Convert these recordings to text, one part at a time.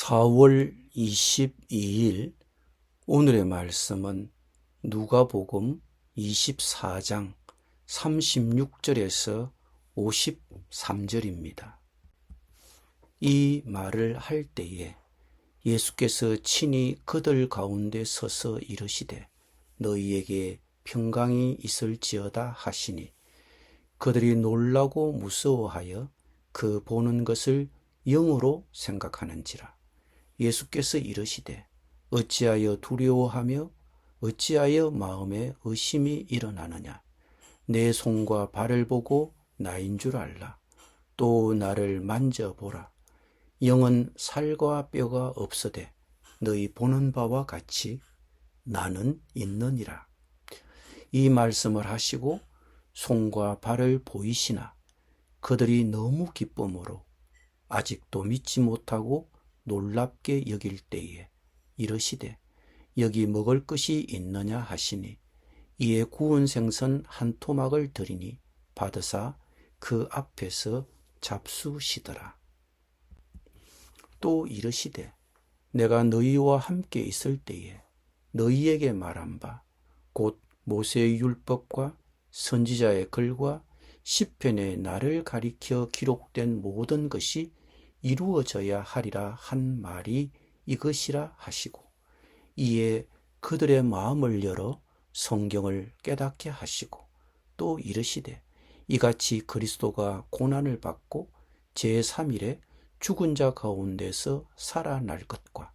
4월 22일 오늘의 말씀은 누가복음 24장 36절에서 53절입니다. 이 말을 할 때에 예수께서 친히 그들 가운데 서서 이르시되 너희에게 평강이 있을지어다 하시니 그들이 놀라고 무서워하여 그 보는 것을 영으로 생각하는지라. 예수께서 이르시되 어찌하여 두려워하며 어찌하여 마음에 의심이 일어나느냐. 내 손과 발을 보고 나인 줄 알라. 또 나를 만져보라. 영은 살과 뼈가 없으되 너희 보는 바와 같이 나는 있느니라. 이 말씀을 하시고 손과 발을 보이시나 그들이 너무 기쁨으로 아직도 믿지 못하고 놀랍게 여길 때에 이르시되 여기 먹을 것이 있느냐 하시니 이에 구운 생선 한 토막을 드리니 받으사 그 앞에서 잡수시더라. 또 이르시되 내가 너희와 함께 있을 때에 너희에게 말한 바 곧 모세의 율법과 선지자의 글과 시편에 나를 가리켜 기록된 모든 것이 이루어져야 하리라 한 말이 이것이라 하시고 이에 그들의 마음을 열어 성경을 깨닫게 하시고 또 이르시되 이같이 그리스도가 고난을 받고 제3일에 죽은 자 가운데서 살아날 것과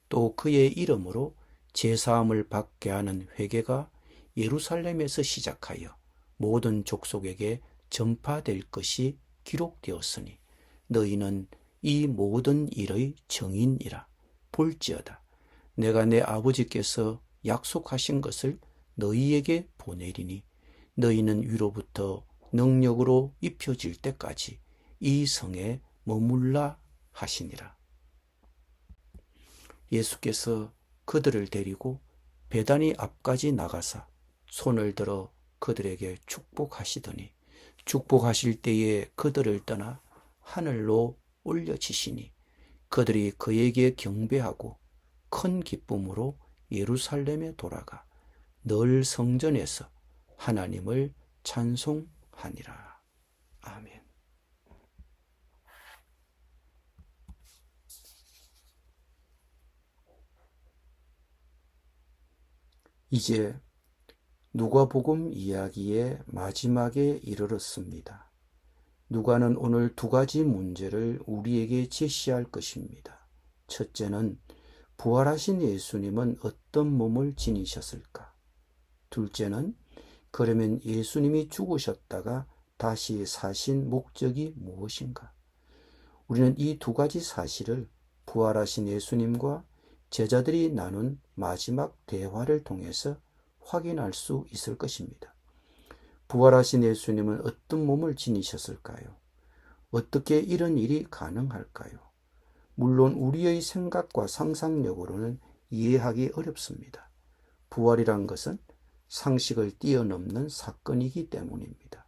또 그의 이름으로 제사함을 받게 하는 회개가 예루살렘에서 시작하여 모든 족속에게 전파될 것이 기록되었으니 너희는 이 모든 일의 증인이라. 볼지어다 내가 내 아버지께서 약속하신 것을 너희에게 보내리니 너희는 위로부터 능력으로 입혀질 때까지 이 성에 머물라 하시니라. 예수께서 그들을 데리고 베다니 앞까지 나가사 손을 들어 그들에게 축복하시더니 축복하실 때에 그들을 떠나 하늘로 올려지시니 그들이 그에게 경배하고 큰 기쁨으로 예루살렘에 돌아가 늘 성전에서 하나님을 찬송하니라. 아멘. 이제 누가복음 이야기의 마지막에 이르렀습니다. 누가는 오늘 두 가지 문제를 우리에게 제시할 것입니다. 첫째는 부활하신 예수님은 어떤 몸을 지니셨을까? 둘째는 그러면 예수님이 죽으셨다가 다시 사신 목적이 무엇인가? 우리는 이 두 가지 사실을 부활하신 예수님과 제자들이 나눈 마지막 대화를 통해서 확인할 수 있을 것입니다. 부활하신 예수님은 어떤 몸을 지니셨을까요? 어떻게 이런 일이 가능할까요? 물론 우리의 생각과 상상력으로는 이해하기 어렵습니다. 부활이란 것은 상식을 뛰어넘는 사건이기 때문입니다.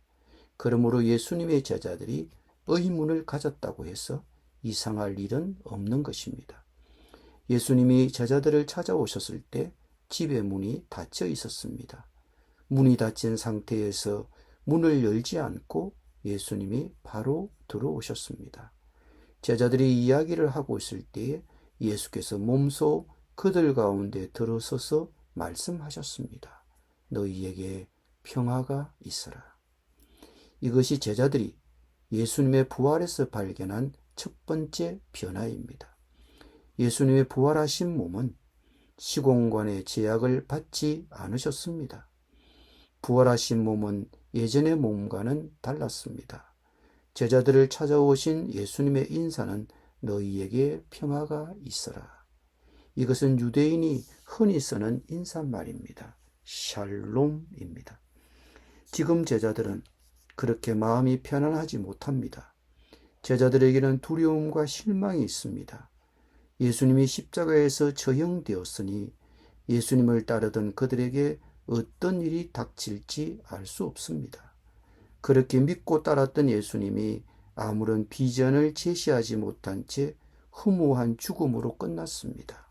그러므로 예수님의 제자들이 의문을 가졌다고 해서 이상할 일은 없는 것입니다. 예수님이 제자들을 찾아오셨을 때 집의 문이 닫혀 있었습니다. 문이 닫힌 상태에서 문을 열지 않고 예수님이 바로 들어오셨습니다. 제자들이 이야기를 하고 있을 때에 예수께서 몸소 그들 가운데 들어서서 말씀하셨습니다. 너희에게 평화가 있어라. 이것이 제자들이 예수님의 부활에서 발견한 첫 번째 변화입니다. 예수님의 부활하신 몸은 시공간의 제약을 받지 않으셨습니다. 부활하신 몸은 예전의 몸과는 달랐습니다. 제자들을 찾아오신 예수님의 인사는 너희에게 평화가 있어라. 이것은 유대인이 흔히 쓰는 인사말입니다. 샬롬입니다. 지금 제자들은 그렇게 마음이 편안하지 못합니다. 제자들에게는 두려움과 실망이 있습니다. 예수님이 십자가에서 처형되었으니 예수님을 따르던 그들에게 어떤 일이 닥칠지 알 수 없습니다. 그렇게 믿고 따랐던 예수님이 아무런 비전을 제시하지 못한 채 허무한 죽음으로 끝났습니다.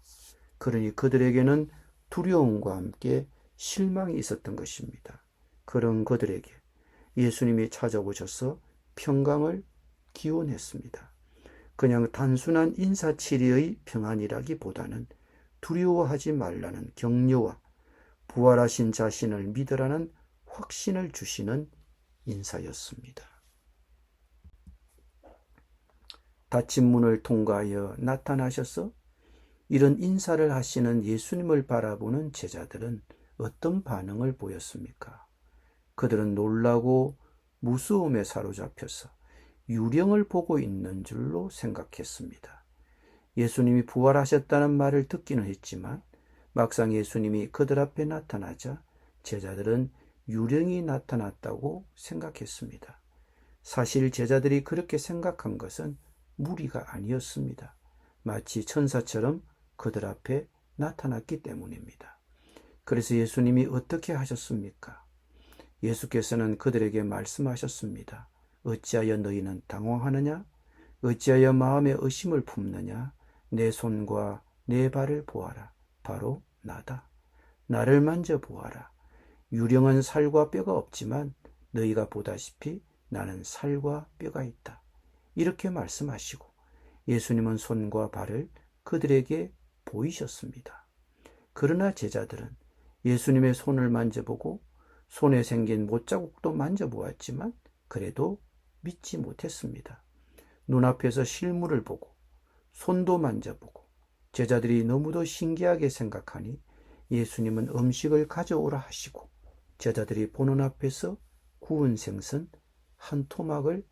그러니 그들에게는 두려움과 함께 실망이 있었던 것입니다. 그런 그들에게 예수님이 찾아오셔서 평강을 기원했습니다. 그냥 단순한 인사치레의 평안이라기보다는 두려워하지 말라는 격려와 부활하신 자신을 믿으라는 확신을 주시는 인사였습니다. 닫힌 문을 통과하여 나타나셔서 이런 인사를 하시는 예수님을 바라보는 제자들은 어떤 반응을 보였습니까? 그들은 놀라고 무서움에 사로잡혀서 유령을 보고 있는 줄로 생각했습니다. 예수님이 부활하셨다는 말을 듣기는 했지만 막상 예수님이 그들 앞에 나타나자 제자들은 유령이 나타났다고 생각했습니다. 사실 제자들이 그렇게 생각한 것은 무리가 아니었습니다. 마치 천사처럼 그들 앞에 나타났기 때문입니다. 그래서 예수님이 어떻게 하셨습니까? 예수께서는 그들에게 말씀하셨습니다. 어찌하여 너희는 당황하느냐? 어찌하여 마음에 의심을 품느냐? 내 손과 내 발을 보아라. 바로 나다. 나를 만져보아라. 유령은 살과 뼈가 없지만 너희가 보다시피 나는 살과 뼈가 있다. 이렇게 말씀하시고 예수님은 손과 발을 그들에게 보이셨습니다. 그러나 제자들은 예수님의 손을 만져보고 손에 생긴 못자국도 만져보았지만 그래도 믿지 못했습니다. 눈앞에서 실물을 보고 손도 만져보고 제자들이 너무도 신기하게 생각하니 예수님은 음식을 가져오라 하시고 제자들이 보는 앞에서 구운 생선 한 토막을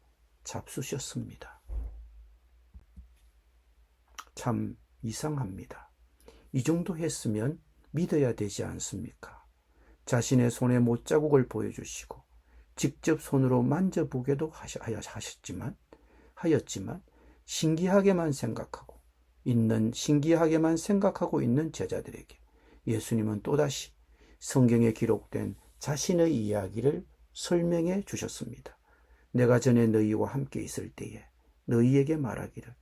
잡수셨습니다. 참 이상합니다. 이 정도 했으면 믿어야 되지 않습니까? 자신의 손에 못자국을 보여주시고 직접 손으로 만져보게도 하였지만 신기하게만 생각하고 있는 제자들에게 예수님은 또다시 성경에 기록된 자신의 이야기를 설명해 주셨습니다. 내가 전에 너희와 함께 있을 때에 너희에게 말하기를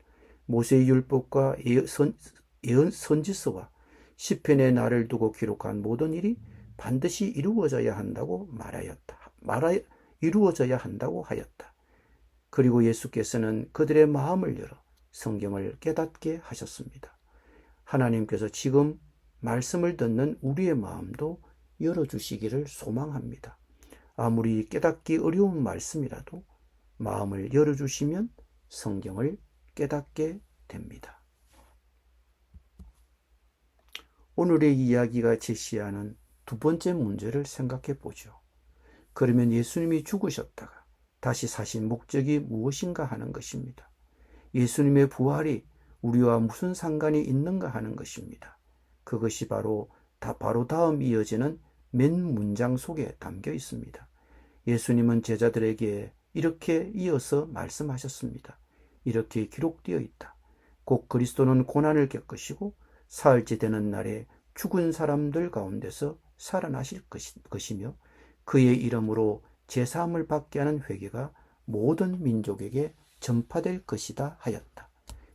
모세의 율법과 선지서와 시편에 나를 두고 기록한 모든 일이 반드시 이루어져야 한다고 하였다. 그리고 예수께서는 그들의 마음을 열어 성경을 깨닫게 하셨습니다. 하나님께서 지금 말씀을 듣는 우리의 마음도 열어주시기를 소망합니다. 아무리 깨닫기 어려운 말씀이라도 마음을 열어주시면 성경을 깨닫게 됩니다. 오늘의 이야기가 제시하는 두 번째 문제를 생각해 보죠. 그러면 예수님이 죽으셨다가 다시 사신 목적이 무엇인가 하는 것입니다. 예수님의 부활이 우리와 무슨 상관이 있는가 하는 것입니다. 그것이 바로 다음 이어지는 맨 문장 속에 담겨 있습니다. 예수님은 제자들에게 이렇게 이어서 말씀하셨습니다. 이렇게 기록되어 있다. 곧 그리스도는 고난을 겪으시고 사흘째 되는 날에 죽은 사람들 가운데서 살아나실 것이며 그의 이름으로 제사함을 받게 하는 회개가 모든 민족에게 전파될 것이다 하였다.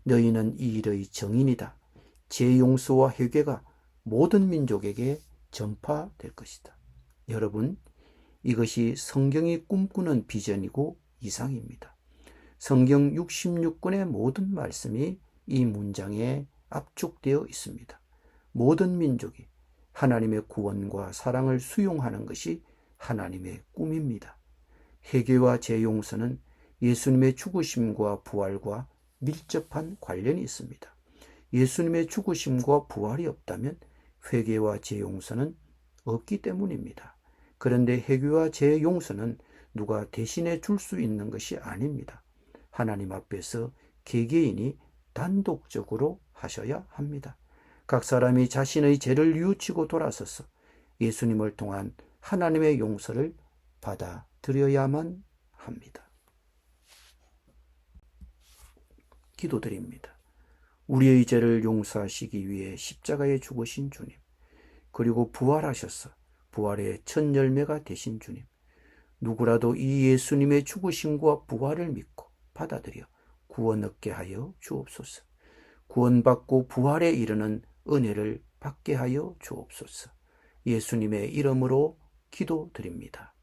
너희는 이 일의 증인이다. 제 용서와 회개가 모든 민족에게 전파될 것이다. 여러분, 이것이 성경이 꿈꾸는 비전이고 이상입니다. 성경 66권의 모든 말씀이 이 문장에 압축되어 있습니다. 모든 민족이 하나님의 구원과 사랑을 수용하는 것이 하나님의 꿈입니다. 회개와 재용서는 예수님의 죽으심과 부활과 밀접한 관련이 있습니다. 예수님의 죽으심과 부활이 없다면 회개와 재용서는 없기 때문입니다. 그런데 회개와 재용서는 누가 대신해 줄 수 있는 것이 아닙니다. 하나님 앞에서 개개인이 단독적으로 하셔야 합니다. 각 사람이 자신의 죄를 뉘우치고 돌아서서 예수님을 통한 하나님의 용서를 받아들여야만 합니다. 기도드립니다. 우리의 죄를 용서하시기 위해 십자가에 죽으신 주님, 그리고 부활하셔서 부활의 첫 열매가 되신 주님, 누구라도 이 예수님의 죽으심과 부활을 믿고 받아들여 구원 얻게 하여 주옵소서. 구원받고 부활에 이르는 은혜를 받게 하여 주옵소서. 예수님의 이름으로 기도드립니다.